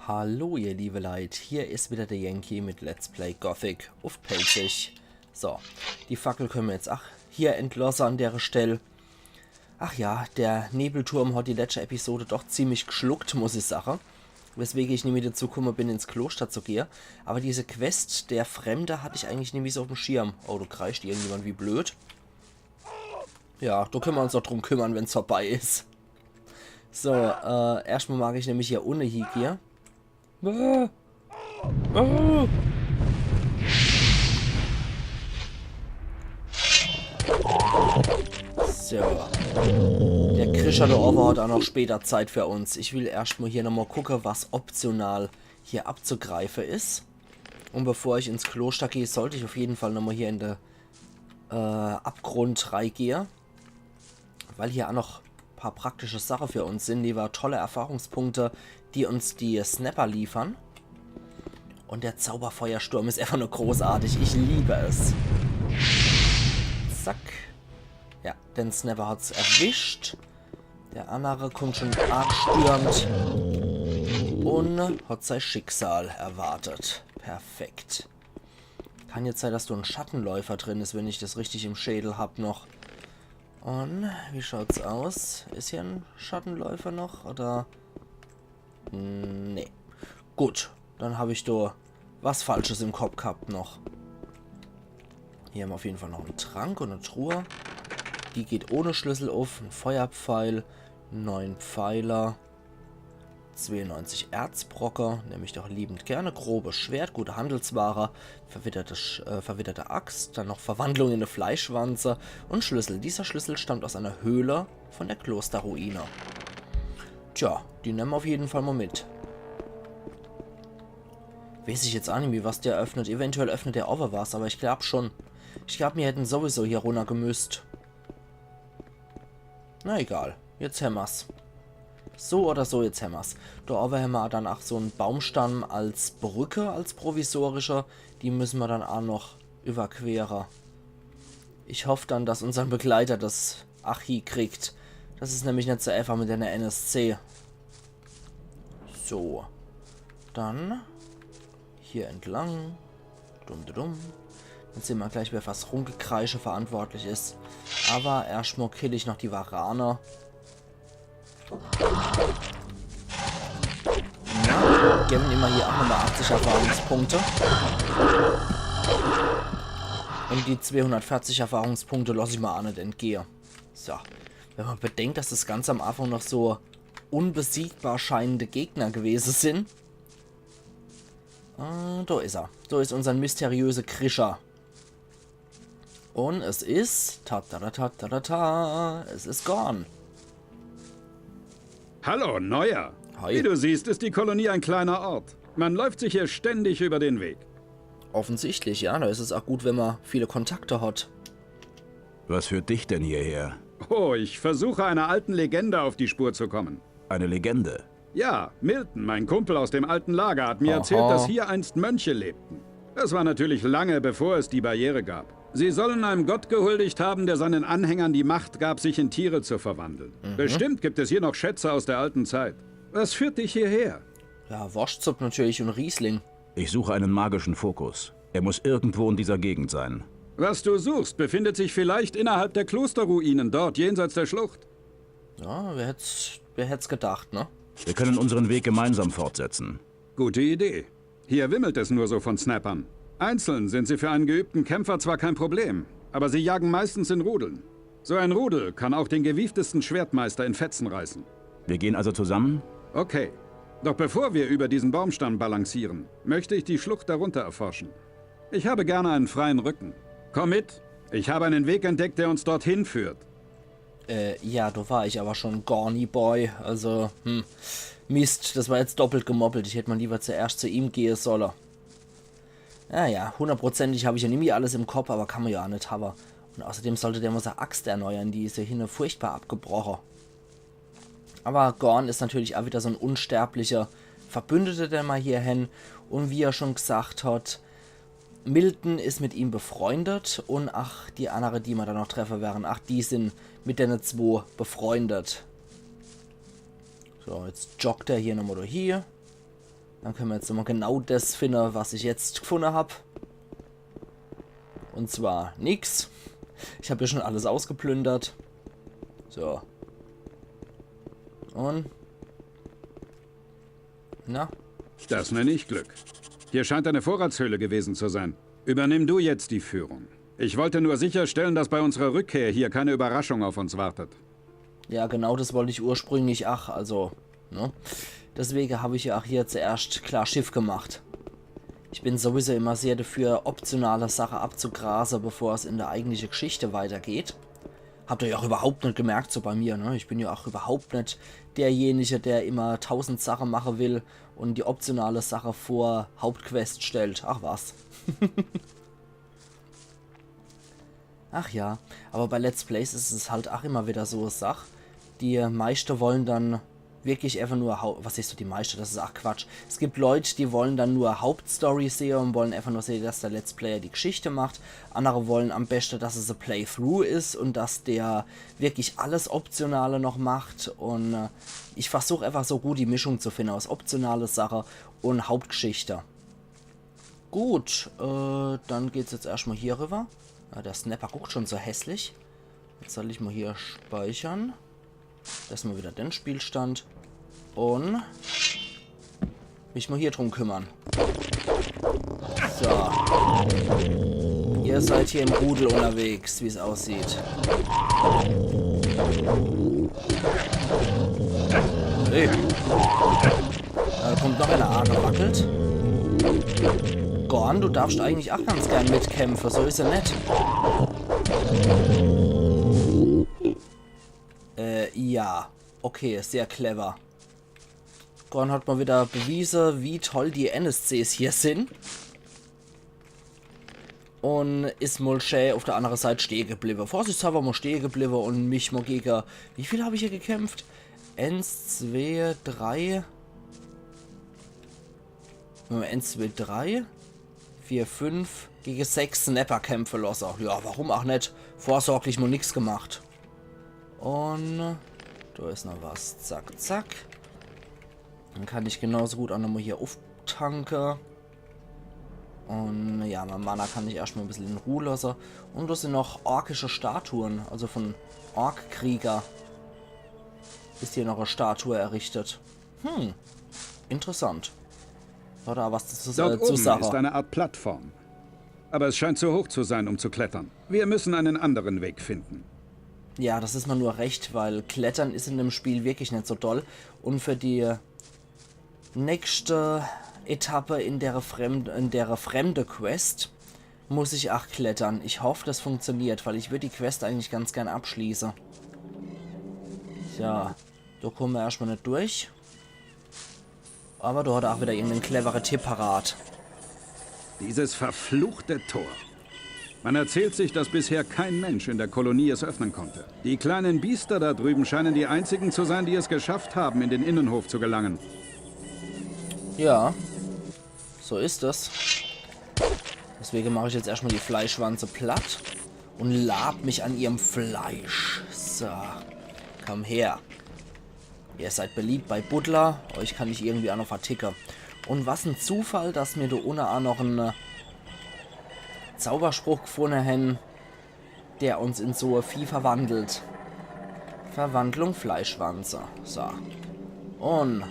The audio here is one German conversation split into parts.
Hallo ihr liebe Leid, hier ist wieder der Yankee mit Let's Play Gothic auf Pelzig. So, die Fackel können wir jetzt hier entlassen an der Stelle. Ach ja, der Nebelturm hat die letzte Episode doch ziemlich geschluckt, muss ich sagen. Weswegen ich nicht mehr dazu gekommen bin, ins Kloster zu gehen. Aber diese Quest der Fremde hatte ich eigentlich nicht so auf dem Schirm. Oh, du kreischt irgendjemand wie blöd. Ja, da können wir uns doch drum kümmern, wenn es vorbei ist. So, erstmal mag ich nämlich hier ohne hier. So. Der Krischer der Over hat auch noch später Zeit für uns. Ich will erstmal hier nochmal gucken, was optional hier abzugreifen ist. Und bevor ich ins Kloster gehe, sollte ich auf jeden Fall nochmal hier in den Abgrund reingehen. Weil hier auch noch ein paar praktische Sachen für uns sind. Die war tolle Erfahrungspunkte, die uns die Snapper liefern. Und der Zauberfeuersturm ist einfach nur großartig. Ich liebe es. Zack. Ja, den Snapper hat es erwischt. Der andere kommt schon arg stürmt. Und hat sein Schicksal erwartet. Perfekt. Kann jetzt sein, dass du ein Schattenläufer drin ist, wenn ich das richtig im Schädel habe noch. Und wie schaut's aus? Ist hier ein Schattenläufer noch? Oder? Nee. Gut. Dann habe ich da was Falsches im Kopf gehabt noch. Hier haben wir auf jeden Fall noch einen Trank und eine Truhe. Die geht ohne Schlüssel auf. Ein Feuerpfeil. 9 Pfeiler. 92 Erzbrocker. Nehme ich doch liebend gerne. Grobe Schwert. Gute Handelsware. Verwitterte Axt. Dann noch Verwandlung in eine Fleischwanze. Und Schlüssel. Dieser Schlüssel stammt aus einer Höhle von der Klosterruine. Tja, die nehmen wir auf jeden Fall mal mit. Weiß ich jetzt auch nicht, wie was der öffnet. Eventuell öffnet der Over was, aber ich glaube schon. Ich glaube, wir hätten sowieso hier runter gemüsst. Na egal, jetzt hämmer's. So oder so, jetzt hämmer's. Der Over haben wir dann auch so einen Baumstamm als Brücke, als provisorischer. Die müssen wir dann auch noch überqueren. Ich hoffe dann, dass unser Begleiter das Achi kriegt. Das ist nämlich nicht so einfach mit einer NSC. So. Dann hier entlang. Dann sehen wir gleich, wer fast Rumgekreische verantwortlich ist. Aber erstmal kill ich noch die Varaner. Ja, geben immer hier auch nochmal 80 Erfahrungspunkte. Und die 240 Erfahrungspunkte lasse ich mal auch nicht entgehen. So. Wenn man bedenkt, dass das Ganze am Anfang noch so unbesiegbar scheinende Gegner gewesen sind. Da ist er. Da ist unser mysteriöser Krischer. Und es ist... Es ist Gorn. Hallo, Neuer. Hi. Wie du siehst, ist die Kolonie ein kleiner Ort. Man läuft sich hier ständig über den Weg. Offensichtlich, ja. Da ist es auch gut, wenn man viele Kontakte hat. Was führt dich denn hierher? Oh, ich versuche einer alten Legende auf die Spur zu kommen. Eine Legende. Ja, Milton, mein Kumpel aus dem alten Lager, hat mir erzählt, dass hier einst Mönche lebten. Das war natürlich lange, bevor es die Barriere gab. Sie sollen einem Gott gehuldigt haben, der seinen Anhängern die Macht gab, sich in Tiere zu verwandeln. Bestimmt gibt es hier noch Schätze aus der alten Zeit. Was führt dich hierher? Ja, Wurstsuppe natürlich und Riesling. Ich suche einen magischen Fokus. Er muss irgendwo in dieser Gegend sein. Was du suchst, befindet sich vielleicht innerhalb der Klosterruinen, dort jenseits der Schlucht. Ja, wer hätt's gedacht, ne? Wir können unseren Weg gemeinsam fortsetzen. Gute Idee. Hier wimmelt es nur so von Snappern. Einzeln sind sie für einen geübten Kämpfer zwar kein Problem, aber sie jagen meistens in Rudeln. So ein Rudel kann auch den gewieftesten Schwertmeister in Fetzen reißen. Wir gehen also zusammen? Okay. Doch bevor wir über diesen Baumstamm balancieren, möchte ich die Schlucht darunter erforschen. Ich habe gerne einen freien Rücken. Komm mit. Ich habe einen Weg entdeckt, der uns dorthin führt. Ja, da war ich aber schon Gorny Boy. Also, Mist, das war jetzt doppelt gemoppelt. Ich hätte mal lieber zuerst zu ihm gehen sollen. Naja, hundertprozentig habe ich ja nicht mehr alles im Kopf, aber kann man ja auch nicht haben. Und außerdem sollte der mal seine Axt erneuern, die ist ja hier furchtbar abgebrochen. Aber Gorn ist natürlich auch wieder so ein unsterblicher Verbündeter, der mal hierhin. Und wie er schon gesagt hat, Milton ist mit ihm befreundet und ach, die anderen, die wir da noch treffen werden, ach, die sind mit den zwei befreundet. So, jetzt joggt er hier nochmal hier. Dann können wir jetzt nochmal genau das finden, was ich jetzt gefunden habe. Und zwar nix. Ich habe hier schon alles ausgeplündert. So. Und? Na? Das nenne ich Glück. Hier scheint eine Vorratshöhle gewesen zu sein. Übernimm du jetzt die Führung. Ich wollte nur sicherstellen, dass bei unserer Rückkehr hier keine Überraschung auf uns wartet. Ja, genau das wollte ich ursprünglich auch, also, ne? Deswegen habe ich ja auch hier zuerst klar Schiff gemacht. Ich bin sowieso immer sehr dafür, optionale Sachen abzugrasen, bevor es in der eigentlichen Geschichte weitergeht. Habt ihr ja auch überhaupt nicht gemerkt, so bei mir, ne? Ich bin ja auch überhaupt nicht derjenige, der immer 1000 Sachen machen will und die optionale Sache vor Hauptquest stellt. Ach was. Ach ja, aber bei Let's Plays ist es halt auch immer wieder so eine Sache. Die meisten wollen dann wirklich einfach nur, was siehst du, die meisten, das ist auch Quatsch. Es gibt Leute, die wollen dann nur Hauptstory sehen und wollen einfach nur sehen, dass der Let's Player die Geschichte macht. Andere wollen am besten, dass es ein Playthrough ist und dass der wirklich alles Optionale noch macht. Und ich versuche einfach so gut die Mischung zu finden aus optionale Sache und Hauptgeschichte. Gut, dann geht's jetzt erstmal hier rüber. Ja, der Snapper guckt schon so hässlich. Jetzt soll ich mal hier speichern. Das ist mal wieder den Spielstand. Und mich mal hier drum kümmern. So. Ihr seid hier im Rudel unterwegs, wie es aussieht. Hey. Da kommt noch eine angewackelt. Gorn, du darfst eigentlich auch ganz gern mitkämpfen, so ist er nicht. Ja. Okay, sehr clever. Gorn hat mal wieder bewiesen, wie toll die NSCs hier sind. Und ist mal schön auf der anderen Seite stehen geblieben. Vorsichtshalber mal stehen geblieben und mich mal gegen... Wie viel habe ich hier gekämpft? 1, 2, 3... 1, 2, 3... 4, 5 gegen 6 Snapper kämpfen lassen. Ja, warum auch nicht? Vorsorglich mal nichts gemacht. Und da ist noch was. Zack, zack. Dann kann ich genauso gut auch nochmal hier auftanken. Und ja, mein Mana kann ich erstmal ein bisschen in Ruhe lassen. Und da sind noch orkische Statuen, also von Orkkrieger. Ist hier noch eine Statue errichtet. Interessant. Hat da was zu Dort oben sagen. ist eine Art Plattform. Aber es scheint zu hoch zu sein, um zu klettern. Wir müssen einen anderen Weg finden. Ja, das ist mir nur recht, weil Klettern ist in dem Spiel wirklich nicht so doll. Und für die nächste Etappe in der fremde Quest muss ich auch klettern. Ich hoffe, das funktioniert, weil ich würde die Quest eigentlich ganz gern abschließen. Ja, da kommen wir erstmal nicht durch. Aber du hast auch wieder irgendeinen cleveren Tipp parat. Dieses verfluchte Tor. Man erzählt sich, dass bisher kein Mensch in der Kolonie es öffnen konnte. Die kleinen Biester da drüben scheinen die einzigen zu sein, die es geschafft haben, in den Innenhof zu gelangen. Ja, so ist es. Deswegen mache ich jetzt erstmal die Fleischwanze platt und lab mich an ihrem Fleisch. So, komm her. Ihr seid beliebt bei Butler, euch kann ich irgendwie auch noch verticken. Und was ein Zufall, dass mir da unten auch noch ein Zauberspruch gefunden haben, der uns in so ein Vieh verwandelt. Verwandlung Fleischwanze. So. Und...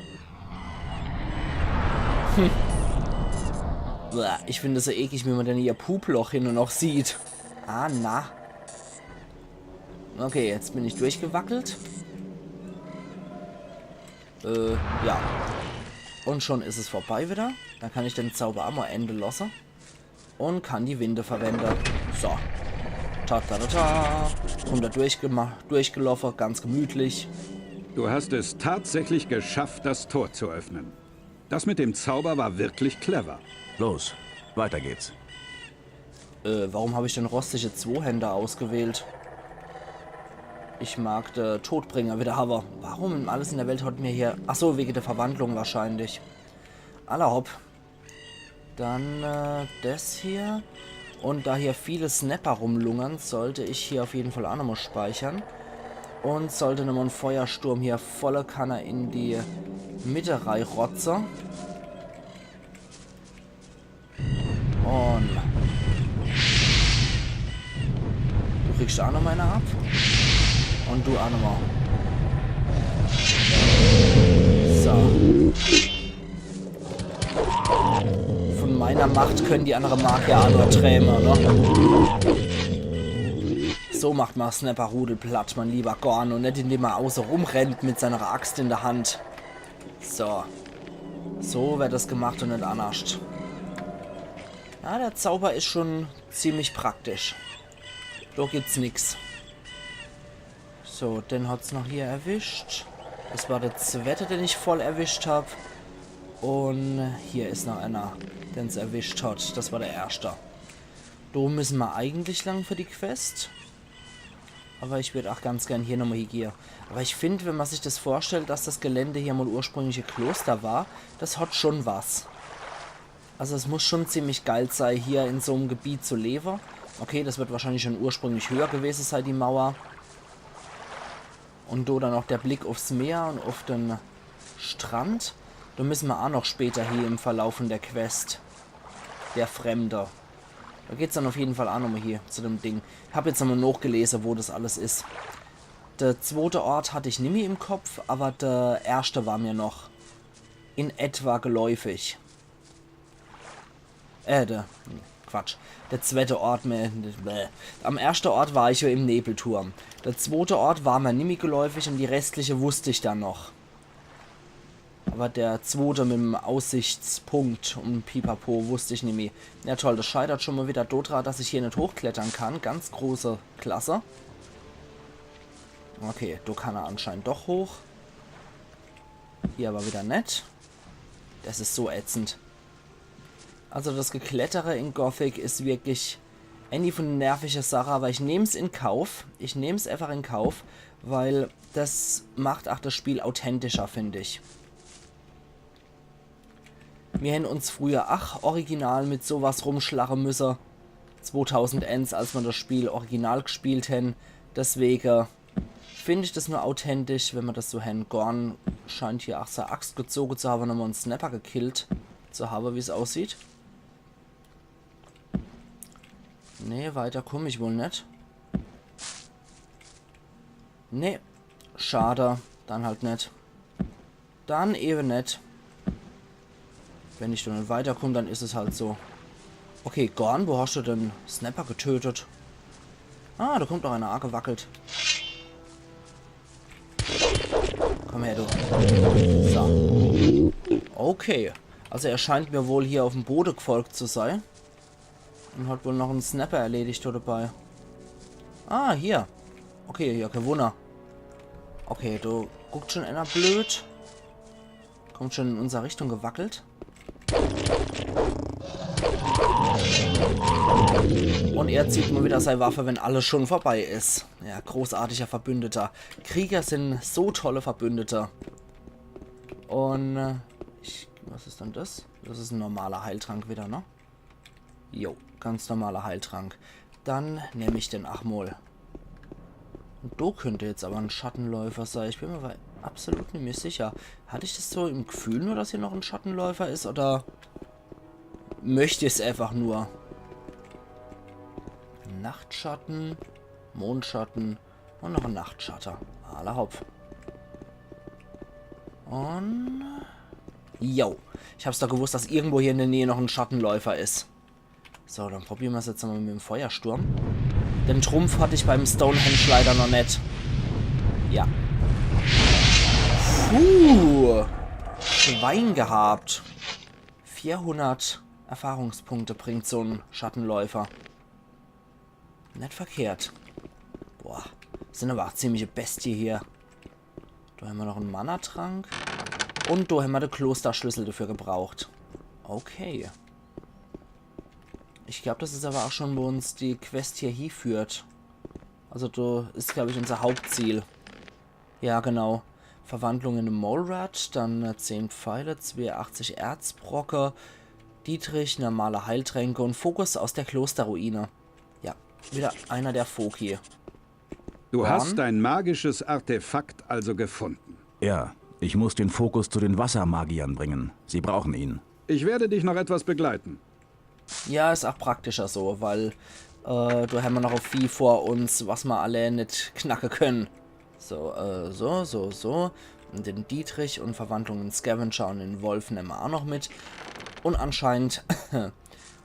Ich finde es so eklig, wie man denn hier Puploch hin und noch sieht. Ah, na. Okay, jetzt bin ich durchgewackelt. Ja. Und schon ist es vorbei wieder. Dann kann ich den Zauber am Ende lassen. Und kann die Winde verwenden. So. Ta-ta-ta-ta. Kommt da durchgelaufen, ganz gemütlich. Du hast es tatsächlich geschafft, das Tor zu öffnen. Das mit dem Zauber war wirklich clever. Los, weiter geht's. Warum habe ich denn rostige Zweihänder ausgewählt? Ich mag den Todbringer wieder haben. Warum alles in der Welt hat mir hier... Achso, wegen der Verwandlung wahrscheinlich. Aller hopp. Dann das hier. Und da hier viele Snapper rumlungern, sollte ich hier auf jeden Fall auch nochmal speichern. Und sollte nochmal ein Feuersturm hier volle Kanne in die Mitte reinrotzen. kriegst auch noch mal eine ab. Und du auch noch mal. So. Von meiner Macht können die anderen Magier auch nur träumen, ne? So macht man Snapper-Rudel platt, mein lieber Gorn, und nicht indem er außer rumrennt mit seiner Axt in der Hand. So. So wird das gemacht und nicht anders. Ja, der Zauber ist schon ziemlich praktisch. Da gibt's nix. So, den hat's noch hier erwischt. Das war der zweite, den ich voll erwischt habe. Und hier ist noch einer, den es erwischt hat. Das war der erste. Da müssen wir eigentlich lang für die Quest. Aber ich würde auch ganz gern hier nochmal hier. Aber ich finde, wenn man sich das vorstellt, dass das Gelände hier mal ursprünglich ein Kloster war, das hat schon was. Also es muss schon ziemlich geil sein, hier in so einem Gebiet zu leben. Okay, das wird wahrscheinlich schon ursprünglich höher gewesen sein, die Mauer. Und da dann auch der Blick aufs Meer und auf den Strand. Da müssen wir auch noch später hier im Verlauf der Quest. Der Fremde. Da geht es dann auf jeden Fall auch nochmal hier zu dem Ding. Ich habe jetzt nochmal nachgelesen, wo das alles ist. Der zweite Ort hatte ich nicht mehr im Kopf, aber der erste war mir noch in etwa geläufig. Quatsch. Der zweite Ort am ersten Ort war ich ja im Nebelturm. Der zweite Ort war mir nicht mehr geläufig und die restliche wusste ich dann noch. Aber der zweite mit dem Aussichtspunkt und Pipapo wusste ich nicht mehr. Ja toll, das scheitert schon mal wieder daran, dass ich hier nicht hochklettern kann. Ganz große Klasse. Okay, da kann er anscheinend doch hoch. Hier aber wieder nett. Das ist so ätzend. Also das Geklettere in Gothic ist wirklich eine von den nervigen Sachen, aber ich nehme es in Kauf. Ich nehme es einfach in Kauf, weil das macht auch das Spiel authentischer, finde ich. Wir hätten uns früher original mit sowas rumschlagen müssen. 2001, als wir das Spiel original gespielt haben. Deswegen finde ich das nur authentisch, wenn man das so hin. Gorn scheint hier auch seine Axt gezogen zu haben und nochmal einen Snapper gekillt zu haben, wie es aussieht. Nee, weiter komme ich wohl nicht. Nee, schade. Dann halt nicht. Dann eben nicht. Wenn ich da nicht weiterkomme, dann ist es halt so. Okay, Gorn, wo hast du denn Snapper getötet? Ah, da kommt noch einer gewackelt. Komm her, du. So. Okay. Also er scheint mir wohl hier auf dem Boden gefolgt zu sein. Und hat wohl noch einen Snapper erledigt dabei. Ah, hier. Okay, ja, kein Wunder. Okay, du guckt schon einer blöd. Kommt schon in unsere Richtung gewackelt. Und er zieht mal wieder seine Waffe, wenn alles schon vorbei ist. Ja, großartiger Verbündeter. Krieger sind so tolle Verbündete. Und was ist denn das? Das ist ein normaler Heiltrank wieder, ne? Jo, ganz normaler Heiltrank. Dann nehme ich den Achmol. Und da könnte jetzt aber ein Schattenläufer sein. Ich bin mir absolut nicht mehr sicher. Hatte ich das so im Gefühl nur, dass hier noch ein Schattenläufer ist? Oder möchte ich es einfach nur? Nachtschatten, Mondschatten und noch ein Nachtschatter. Aller Hopf. Und jo, ich hab's doch gewusst, dass irgendwo hier in der Nähe noch ein Schattenläufer ist. So, dann probieren wir es jetzt mal mit dem Feuersturm. Den Trumpf hatte ich beim Stonehenge leider noch nicht. Ja. Schwein gehabt. 400 Erfahrungspunkte bringt so ein Schattenläufer. Nicht verkehrt. Boah, sind aber auch ziemliche Bestie hier. Da haben wir noch einen Mana-Trank. Und da haben wir den Klosterschlüssel dafür gebraucht. Okay. Ich glaube, das ist aber auch schon, wo uns die Quest hier hinführt. Also da ist, glaube ich, unser Hauptziel. Ja, genau. Verwandlung in eine Molerat, dann 10 Pfeile, 82 Erzbrocke, Dietrich, normale Heiltränke und Fokus aus der Klosterruine. Ja, wieder einer der Foki. Du hast dein magisches Artefakt also gefunden. Ja, ich muss den Fokus zu den Wassermagiern bringen. Sie brauchen ihn. Ich werde dich noch etwas begleiten. Ja, ist auch praktischer so, weil Da haben wir noch ein Vieh vor uns, was wir alle nicht knacken können. So. Und den Dietrich und Verwandlung in Scavenger und den Wolf nehmen wir auch noch mit. Und anscheinend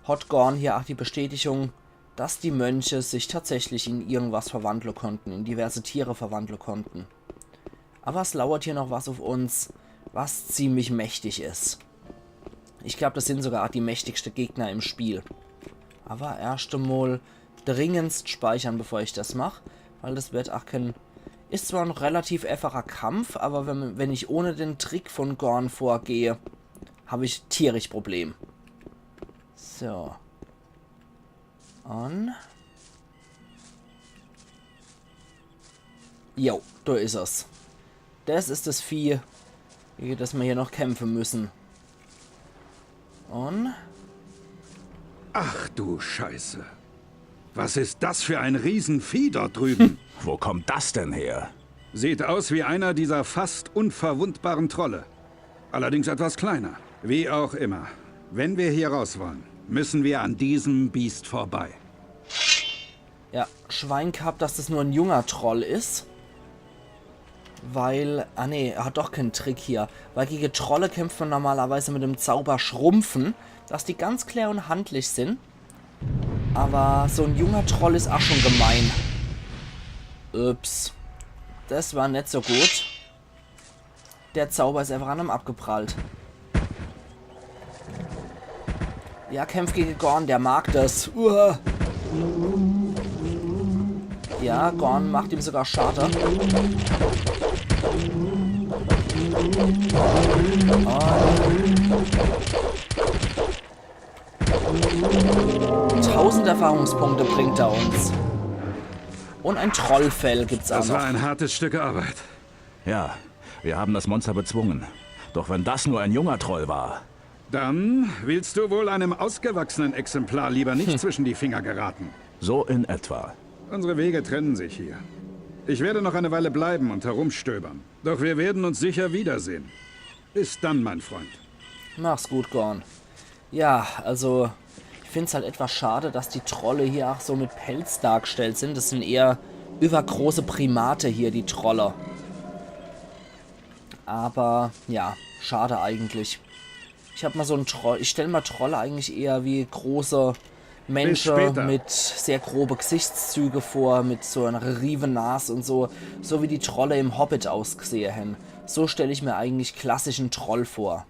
hat Gorn hier auch die Bestätigung, dass die Mönche sich tatsächlich in irgendwas verwandeln konnten, in diverse Tiere verwandeln konnten. Aber es lauert hier noch was auf uns, was ziemlich mächtig ist. Ich glaube, das sind sogar die mächtigsten Gegner im Spiel. Aber erst einmal dringendst speichern, bevor ich das mache, weil das wird auch kein... Ist zwar ein relativ einfacher Kampf, aber wenn ich ohne den Trick von Gorn vorgehe, habe ich tierisch Problem. So. Und... Jo, da ist es. Das ist das Vieh, gegen das wir hier noch kämpfen müssen. Und... Ach du Scheiße. Was ist das für ein Riesenvieh dort drüben? Wo kommt das denn her? Sieht aus wie einer dieser fast unverwundbaren Trolle. Allerdings etwas kleiner. Wie auch immer. Wenn wir hier raus wollen, müssen wir an diesem Biest vorbei. Ja, Schwein gehabt, dass das nur ein junger Troll ist. Weil... Ah ne, er hat doch keinen Trick hier. Weil gegen Trolle kämpft man normalerweise mit dem Zauber Schrumpfen. Dass die ganz klar und handlich sind. Aber so ein junger Troll ist auch schon gemein. Ups. Das war nicht so gut. Der Zauber ist einfach an ihm abgeprallt. Ja, kämpft gegen Gorn, der mag das. Ja, Gorn macht ihm sogar Schaden. Und 1000 Erfahrungspunkte bringt er uns. Und ein Trollfell gibt's auch noch. Das war ein hartes Stück Arbeit. Ja, wir haben das Monster bezwungen. Doch wenn das nur ein junger Troll war... Dann willst du wohl einem ausgewachsenen Exemplar lieber nicht zwischen die Finger geraten. So in etwa. Unsere Wege trennen sich hier. Ich werde noch eine Weile bleiben und herumstöbern. Doch wir werden uns sicher wiedersehen. Bis dann, mein Freund. Mach's gut, Gorn. Ja, also... Ich finde es halt etwas schade, dass die Trolle hier auch so mit Pelz dargestellt sind. Das sind eher übergroße Primate hier, die Trolle. Aber, ja, schade eigentlich. Ich habe mal so einen Troll... Ich stelle mal Trolle eigentlich eher wie große Menschen mit sehr grobe Gesichtszüge vor, mit so einer Rievennase und so. So wie die Trolle im Hobbit ausgesehen haben. So stelle ich mir eigentlich klassischen Troll vor.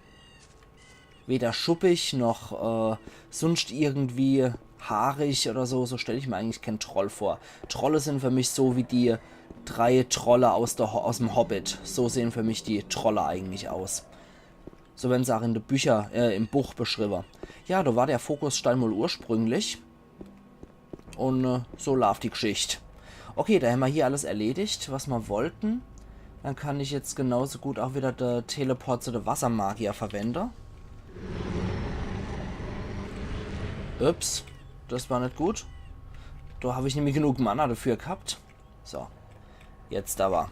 Weder schuppig noch sonst irgendwie haarig oder so. So stelle ich mir eigentlich keinen Troll vor. Trolle sind für mich so wie die 3 Trolle aus dem Hobbit. So sehen für mich die Trolle eigentlich aus. So werden sie auch in den Büchern, im Buch beschrieben. Ja, da war der Fokusstein mal ursprünglich. Und so lief die Geschichte. Okay, da haben wir hier alles erledigt, was wir wollten. Dann kann ich jetzt genauso gut auch wieder den Teleport zu der Wassermagier verwenden. Ups, das war nicht gut. Da habe ich nämlich genug Mana dafür gehabt. So, jetzt aber.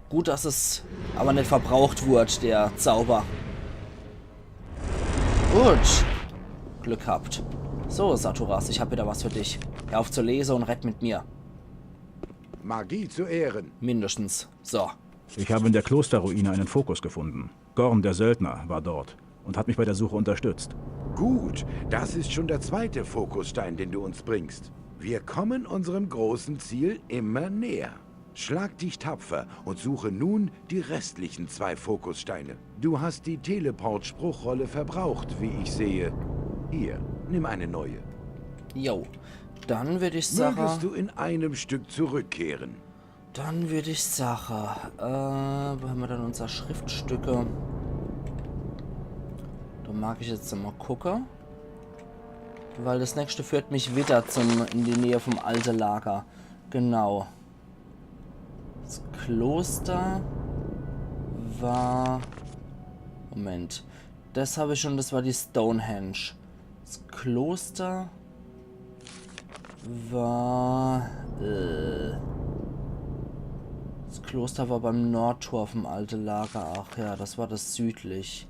Gut, dass es aber nicht verbraucht wurde, der Zauber. Gut. Glück gehabt. So, Saturas, ich habe wieder was für dich. Hör auf zu lesen und rett mit mir. Magie zu Ehren. Mindestens. So. Ich habe in der Klosterruine einen Fokus gefunden. Gorn, der Söldner, war dort und hat mich bei der Suche unterstützt. Gut, das ist schon der 2. Fokusstein, den du uns bringst. Wir kommen unserem großen Ziel immer näher. Schlag dich tapfer und suche nun die restlichen 2 Fokussteine. Du hast die Teleport-Spruchrolle verbraucht, wie ich sehe. Hier, nimm eine neue. Jo. Dann würde ich sagen... Mögest du in einem Stück zurückkehren? Dann würde ich sagen... wo haben wir dann unsere Schriftstücke? Da mag ich jetzt mal gucken. Weil das nächste führt mich wieder in die Nähe vom alten Lager. Genau. Das Kloster war... Moment. Das habe ich schon, das war die Stonehenge. Das Kloster war... Das Kloster war beim Nordtor vom alten Lager. Ach ja, das war das südlich.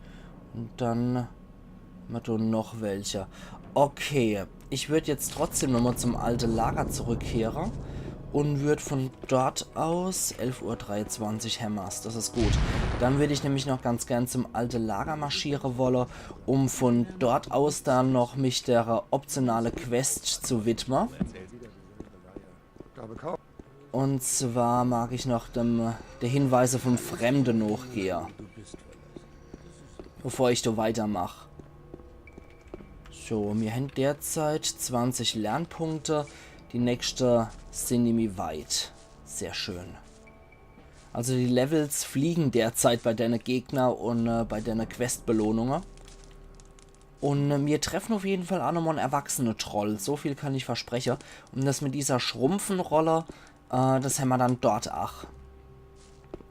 Und dann... noch welche. Okay, ich würde jetzt trotzdem nochmal zum alten Lager zurückkehren und würde von dort aus 11:23 Uhr Hammers, das ist gut. Dann würde ich nämlich noch ganz gern zum alten Lager marschieren wollen, um von dort aus dann noch mich der optionale Quest zu widmen. Und zwar mag ich noch der Hinweise vom Fremden nachgehen, bevor ich da weitermache. So, wir haben derzeit 20 Lernpunkte. Die nächste sind nämlich weit. Sehr schön. Also die Levels fliegen derzeit bei deinen Gegner und bei deinen Questbelohnungen. Und wir treffen auf jeden Fall auch nochmal einen erwachsenen Troll. So viel kann ich versprechen. Und das mit dieser Schrumpfenrolle, das haben wir dann dort auch.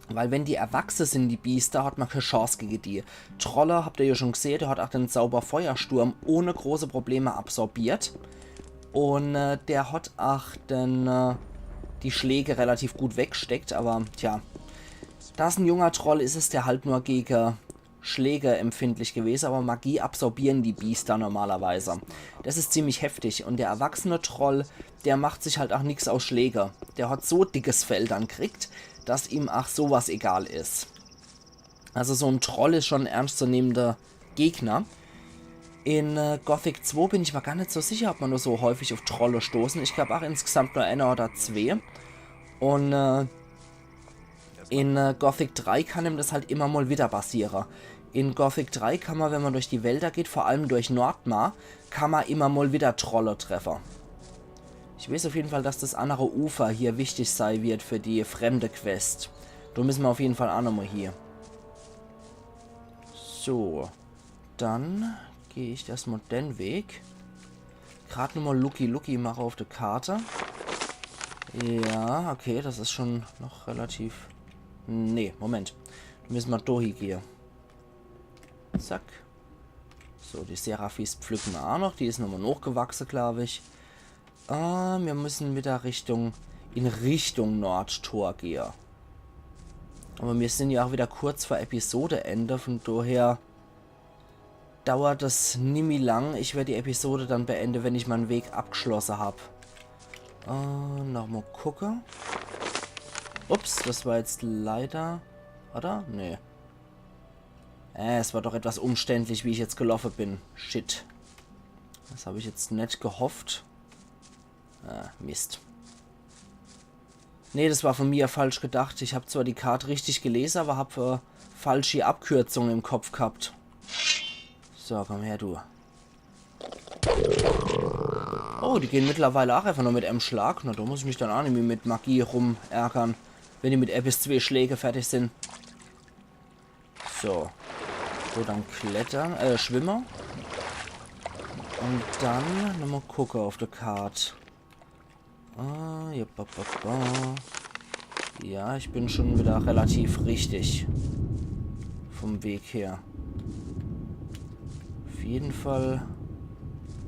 Weil wenn die erwachsen sind, die Biester, hat man keine Chance gegen die. Trolle, habt ihr ja schon gesehen, der hat auch den Zauberfeuersturm ohne große Probleme absorbiert. Und der hat auch die Schläge relativ gut weggesteckt. Aber tja, da es ein junger Troll ist, ist der halt nur gegen Schläge empfindlich gewesen. Aber Magie absorbieren die Biester normalerweise. Das ist ziemlich heftig. Und der erwachsene Troll, der macht sich halt auch nichts aus Schläge. Der hat so dickes Fell dann kriegt, dass ihm auch sowas egal ist. Also so ein Troll ist schon ein ernstzunehmender Gegner. In Gothic 2 bin ich mir gar nicht so sicher, ob man nur so häufig auf Trolle stoßen. Ich glaube auch insgesamt nur einer oder zwei. Und in Gothic 3 kann ihm das halt immer mal wieder passieren. In Gothic 3 kann man, wenn man durch die Wälder geht, vor allem durch Nordmar, kann man immer mal wieder Trolle treffen. Ich weiß auf jeden Fall, dass das andere Ufer hier wichtig sein wird für die fremde Quest. Da müssen wir auf jeden Fall auch nochmal hier. So. Dann gehe ich erstmal den Weg. Gerade nochmal Lucky mache auf der Karte. Ja, okay, das ist schon noch relativ... Nee, Moment. Da müssen wir da gehen. Zack. So, die Seraphis pflücken wir auch noch. Die ist nochmal hochgewachsen, glaube ich. Wir müssen wieder in Richtung Nordtor gehen. Aber wir sind ja auch wieder kurz vor Episodeende, von daher dauert das nicht lang. Ich werde die Episode dann beenden, wenn ich meinen Weg abgeschlossen habe. Nochmal gucken. Ups, das war jetzt leider... Oder? Nee. Es war doch etwas umständlich, wie ich jetzt gelaufen bin. Shit. Das habe ich jetzt nicht gehofft. Mist. Nee, das war von mir falsch gedacht. Ich habe zwar die Karte richtig gelesen, aber habe falsche Abkürzungen im Kopf gehabt. So, komm her, du. Oh, die gehen mittlerweile auch einfach nur mit einem Schlag. Na, da muss ich mich dann auch nicht mehr mit Magie rumärgern, wenn die mit 1 bis 2 Schläge fertig sind. So. So, dann klettern, schwimmen. Und dann nochmal gucken auf der Karte. Ja, ich bin schon wieder relativ richtig vom Weg her. Auf jeden Fall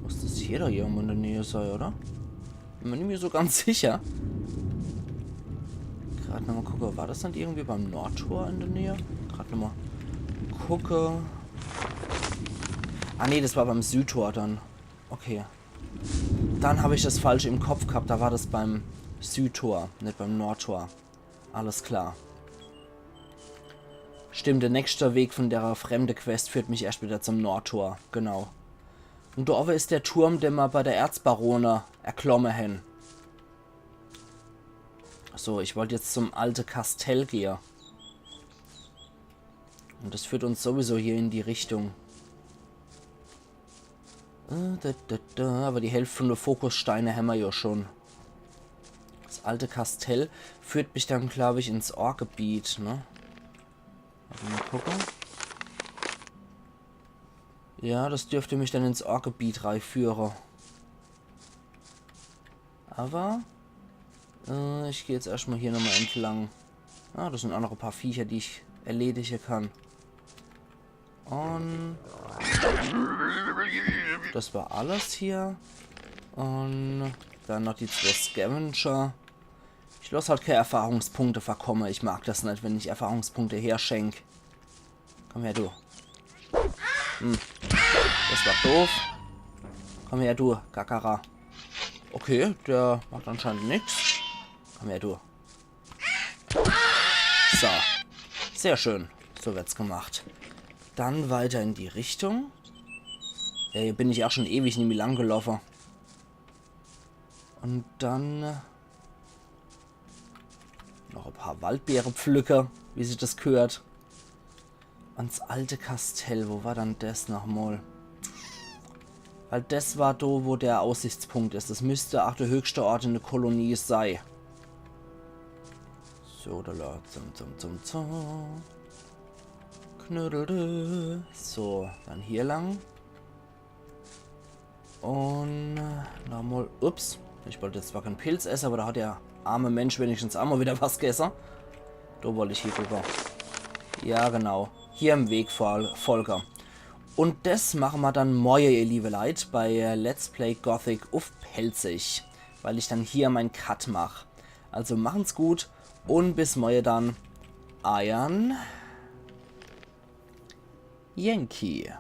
muss das hier doch irgendwo in der Nähe sein, oder? Bin mir nicht mehr so ganz sicher. Gerade nochmal gucken, war das dann irgendwie beim Nordtor in der Nähe? Gerade nochmal gucken. Ah ne, das war beim Südtor dann. Okay. Dann habe ich das falsch im Kopf gehabt. Da war das beim Südtor, nicht beim Nordtor. Alles klar. Stimmt, der nächste Weg von der fremde Quest führt mich erst wieder zum Nordtor. Genau. Und da oben ist der Turm, den wir bei der Erzbarone erklommen haben. So, ich wollte jetzt zum alten Kastell gehen. Und das führt uns sowieso hier in die Richtung. Aber die Hälfte von der Fokussteine haben wir ja schon. Das alte Kastell führt mich dann, glaube ich, ins Orkgebiet, ne? Mal gucken. Ja, das dürfte mich dann ins Orkgebiet reinführen. Aber ich gehe jetzt erstmal hier nochmal entlang. Ah, das sind auch noch ein paar Viecher, die ich erledigen kann. Und das war alles hier. Und dann noch die 2 Scavenger. Ich lasse halt keine Erfahrungspunkte verkommen. Ich mag das nicht, wenn ich Erfahrungspunkte herschenke. Komm her, du. Das war doof. Komm her, du, Gakara. Okay, der macht anscheinend nichts. Komm her, du. So. Sehr schön. So wird's gemacht. Dann weiter in die Richtung. Ja, hier bin ich auch schon ewig nicht mehr lang gelaufen. Und dann noch ein paar Waldbeere pflücke, wie sich das gehört. Ans alte Kastell. Wo war dann das nochmal? Weil das war da, wo der Aussichtspunkt ist. Das müsste auch der höchste Ort in der Kolonie sein. So, da la, zum. Knödelte. So, dann hier lang. Und nochmal. Ups. Ich wollte jetzt zwar keinen Pilz essen, aber da hat der arme Mensch wenigstens auch mal wieder was gegessen. Da wollte ich hier rüber. Ja, genau. Hier im Weg, Volker. Und das machen wir dann morgen, ihr liebe Leute, bei Let's Play Gothic auf Pelzig. Weil ich dann hier meinen Cut mache. Also machen's gut und bis morgen dann. Iron Yankee.